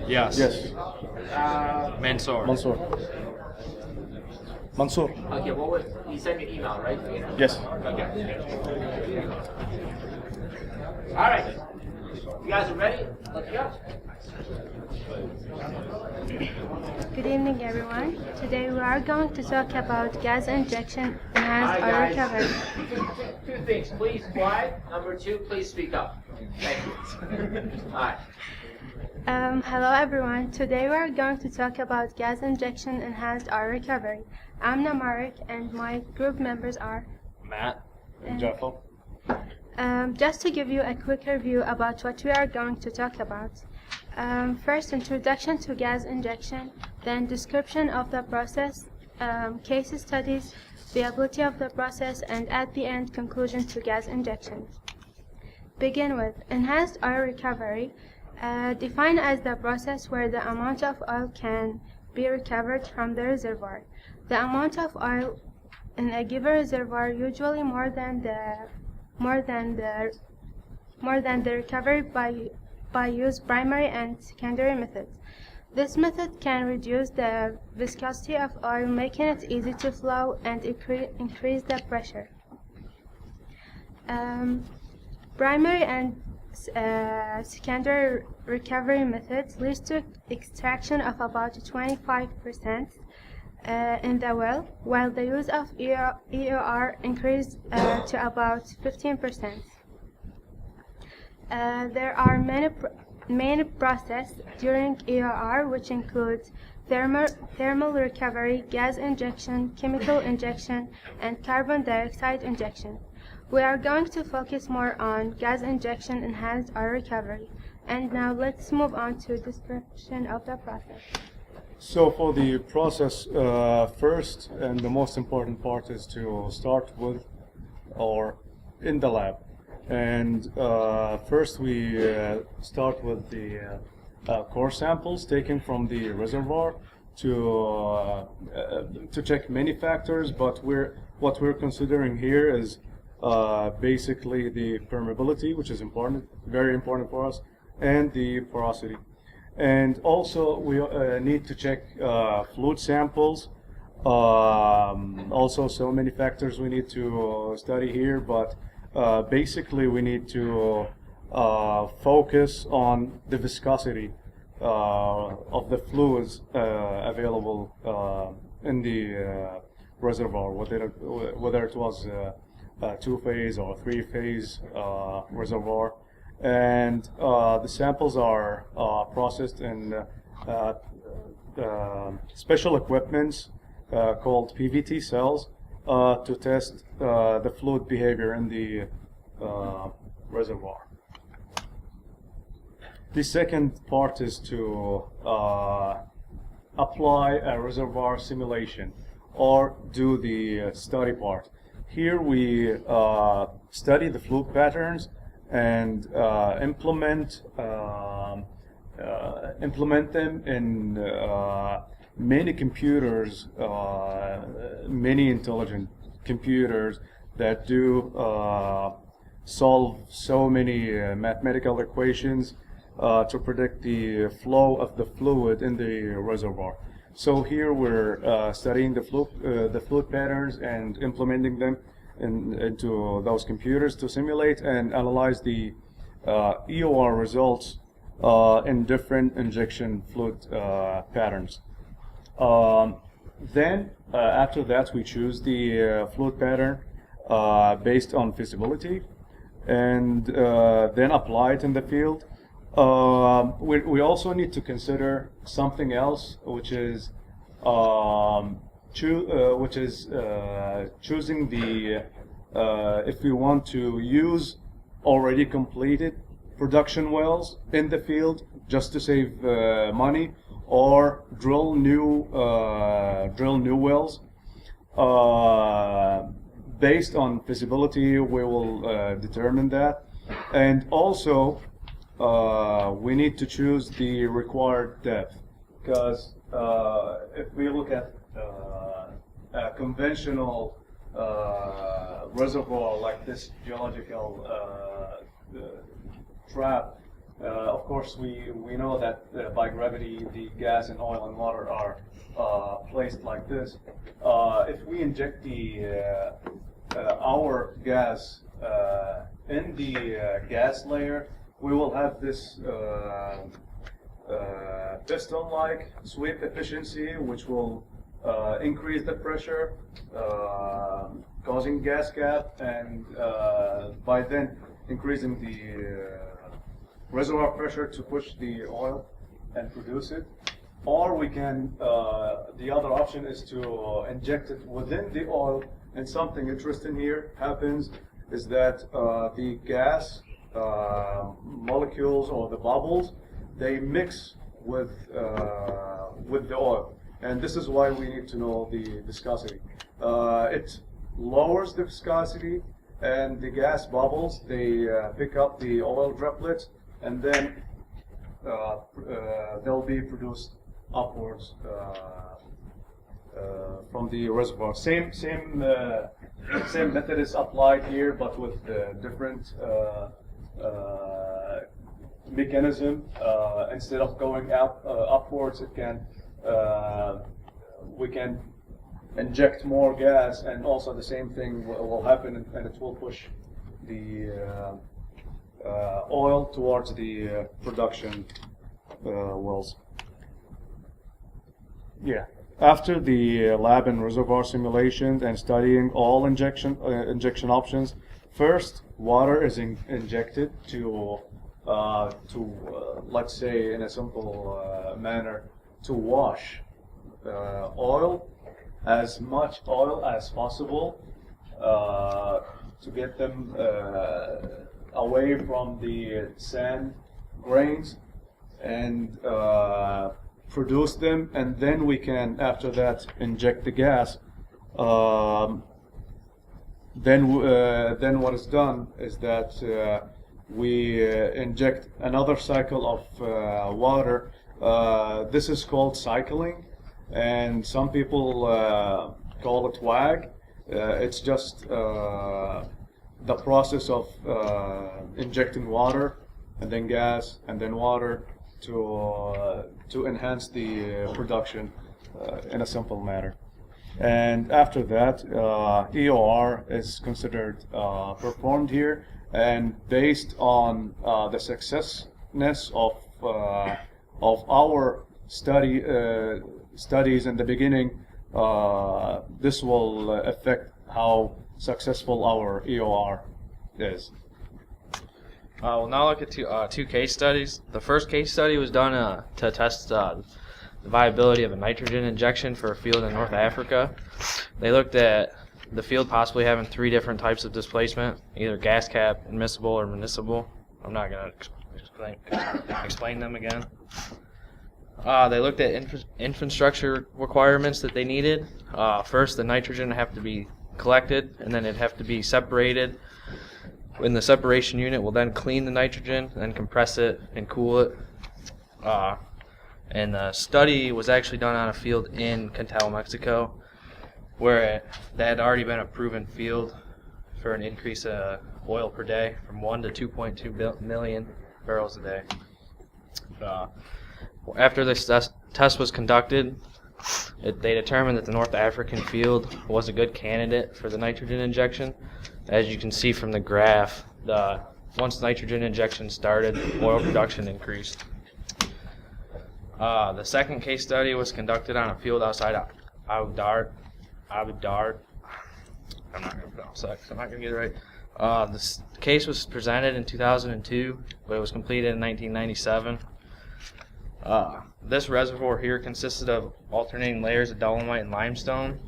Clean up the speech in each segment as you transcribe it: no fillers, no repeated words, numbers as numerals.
Yes. Yes. Mansoor. Mansoor. Mansoor. Okay, what was you sent me an email, right? Yes. Okay. All right. You guys are ready? Let's go. Good evening, everyone. Today we are going to talk about gas injection enhanced All oil right, recovery. guys. Two things. Please quiet. Number two, please speak up. Thank you. All right. Hello, everyone. Today we are going to talk about gas injection enhanced oil recovery. I'm Namarik, and my group members are. Matt. Jaffa. Just to give you a quick review about what we are going to talk about. First, introduction to gas injection, then description of the process, case studies, viability of the process, and at the end, conclusion to gas injection. Begin with enhanced oil recovery, defined as the process where the amount of oil can be recovered from the reservoir. The amount of oil in a given reservoir usually more than the recovery by use primary and secondary methods. This method can reduce the viscosity of oil, making it easy to flow and increase the pressure. Primary and secondary recovery methods lead to extraction of about 25% in the well, while the use of EOR increased to about 15%. There are many processes during EOR, which include thermal recovery, gas injection, chemical injection, and carbon dioxide injection. We are going to focus more on gas injection enhanced oil recovery. And now let's move on to description of the process. So for the process, first and the most important part is to start with or in the lab. And first we start with the core samples taken from the reservoir to check many factors, but what we're considering here is basically the permeability, which is important, very important for us, and the porosity. And also we need to check fluid samples. Also so many factors we need to study here, but basically we need to focus on the viscosity of the fluids available in the reservoir, whether it was a two-phase or three-phase reservoir. And the samples are processed in special equipments called PVT cells to test the fluid behavior in the reservoir. The second part is to apply a reservoir simulation or do the study part. Here we study the fluid patterns and implement them in many computers, many intelligent computers that do solve so many mathematical equations to predict the flow of the fluid in the reservoir. So here we're studying the fluid patterns and implementing them into those computers to simulate and analyze the EOR results in different injection fluid patterns. Then after that we choose the fluid pattern based on feasibility and then apply it in the field. We also need to consider something else, which is choosing the if we want to use already completed production wells in the field just to save money, or drill new wells. Based on feasibility, we will determine that, and also we need to choose the required depth, because if we look at a conventional reservoir like this geological trap, Of course, we know that by gravity, the gas and oil and water are placed like this. If we inject our gas in the gas layer, we will have this piston-like sweep efficiency, which will increase the pressure, causing gas gap, and by then increasing the reservoir pressure to push the oil and produce it. Or we can, the other option is to inject it within the oil, and something interesting here happens is that the gas molecules or the bubbles, they mix with the oil, and this is why we need to know the viscosity. It lowers the viscosity, and the gas bubbles, they pick up the oil droplets, and then they'll be produced upwards from the reservoir. Same method is applied here, but with different mechanism. Instead of going upwards, we can inject more gas, and also the same thing will happen, and it will push the oil towards the production wells. Yeah. After the lab and reservoir simulations and studying all injection options, first water is injected to let's say in a simple manner, to wash as much oil as possible, to get them away from the sand grains, and produce them, and then we can, after that, inject the gas. Then what is done is that we inject another cycle of water. This is called cycling, and some people call it WAG. It's just the process of injecting water, and then gas, and then water, to enhance the production in a simple manner. And after that, EOR is considered performed here, and based on the successness of our studies in the beginning, this will affect how successful our EOR is. We'll now look at two case studies. The first case study was done to test the viability of a nitrogen injection for a field in North Africa. They looked at the field possibly having three different types of displacement, either gas cap, immiscible, or municipal. I'm not going to explain them again. They looked at infrastructure requirements that they needed. First, the nitrogen would have to be collected, and then it'd have to be separated. And the separation unit will then clean the nitrogen, then compress it and cool it. And the study was actually done on a field in Cantal, Mexico, where that had already been a proven field for an increase of oil per day from 1 to 2.2 million barrels a day. After this test was conducted, they determined that the North African field was a good candidate for the nitrogen injection. As you can see from the graph, once nitrogen injection started, oil production increased. The second case study was conducted on a field outside Abu Dhabi. I'm not going to pronounce that because I'm not going to get it right. This case was presented in 2002, but it was completed in 1997. This reservoir here consisted of alternating layers of dolomite and limestone,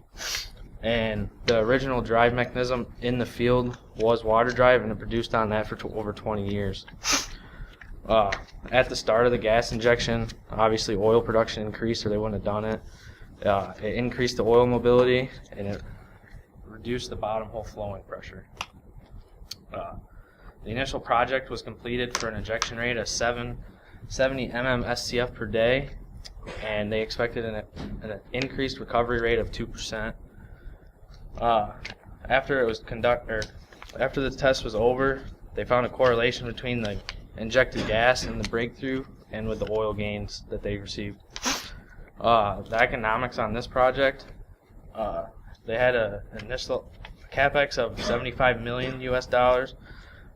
and the original drive mechanism in the field was water drive, and it produced on that for over 20 years. At the start of the gas injection, obviously oil production increased, or they wouldn't have done it. It increased the oil mobility, and it reduced the bottom hole flowing pressure. The initial project was completed for an injection rate of 70 mmSCF per day, and they expected an increased recovery rate of 2%. After the test was over, they found a correlation between the injected gas in the breakthrough and with the oil gains that they received. The economics on this project, they had an initial capex of $75 million US,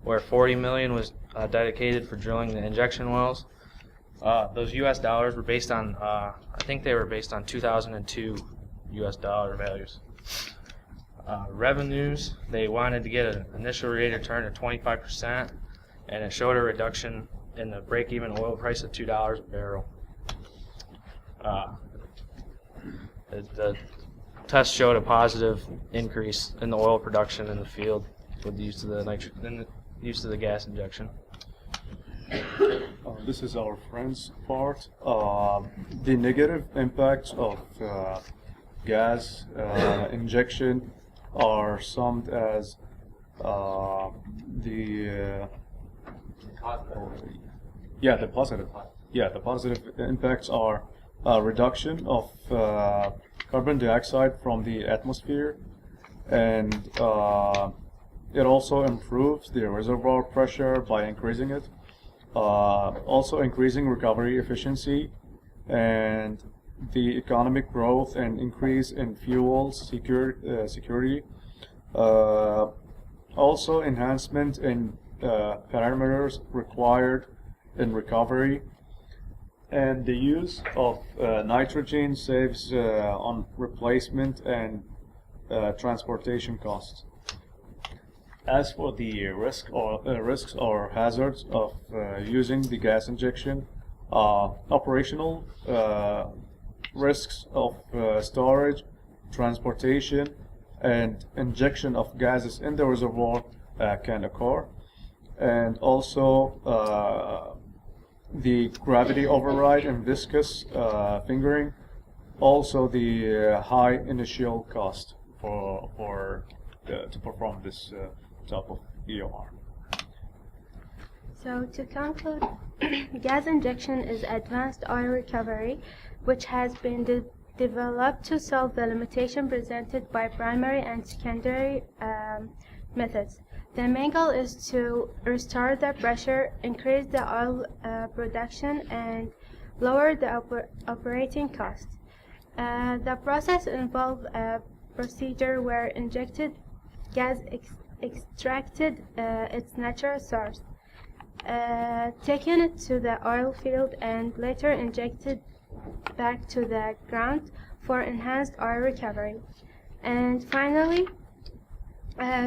where $40 million was dedicated for drilling the injection wells. Those US dollars were based on, I think they were based on 2002 US dollar values. Revenues, they wanted to get an initial rate of return of 25%, and it showed a reduction in the break-even oil price of $2 a barrel. The test showed a positive increase in the oil production in the field with the use of the gas injection. This is our friend's part. The negative impacts of gas injection are summed as the positive impacts are reduction of carbon dioxide from the atmosphere, and it also improves the reservoir pressure by increasing it, also increasing recovery efficiency, and the economic growth and increase in fuel security, also enhancement in parameters required in recovery, and the use of nitrogen saves on replacement and transportation costs. As for the risks or hazards of using the gas injection, operational risks of storage, transportation, and injection of gases in the reservoir can occur, and also the gravity override and viscous fingering, also the high initial cost to perform this type of EOR. So to conclude, gas injection is advanced oil recovery, which has been developed to solve the limitation presented by primary and secondary methods. The main goal is to restore the pressure, increase the oil production, and lower the operating cost. The process involves a procedure where injected gas extracted its natural source, taken it to the oil field, and later injected back to the ground for enhanced oil recovery. And finally,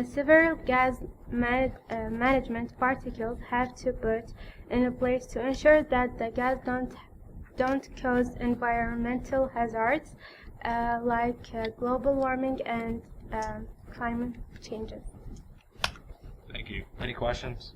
several gas management particles have to put in place to ensure that the gas don't cause environmental hazards like global warming and climate changes. Thank you. Any questions?